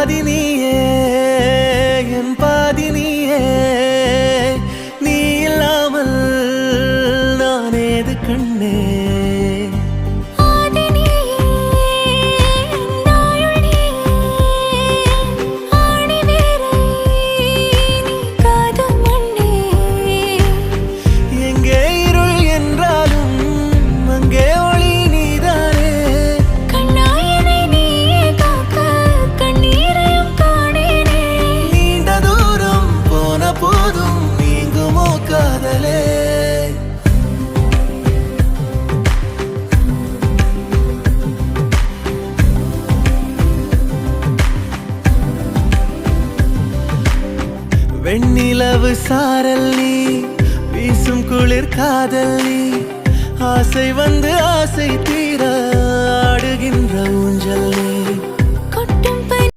பாதி நீயே என் பாதி நீயே நீ இல்லாமல் நான் ஏது கண்ணே வெண்ணிலவு சாரல் நீ வீசும் குளிர் காதல் நீ ஆசை வந்து ஆசை தீர ஆடுகின்ற ஊஞ்சல் நீ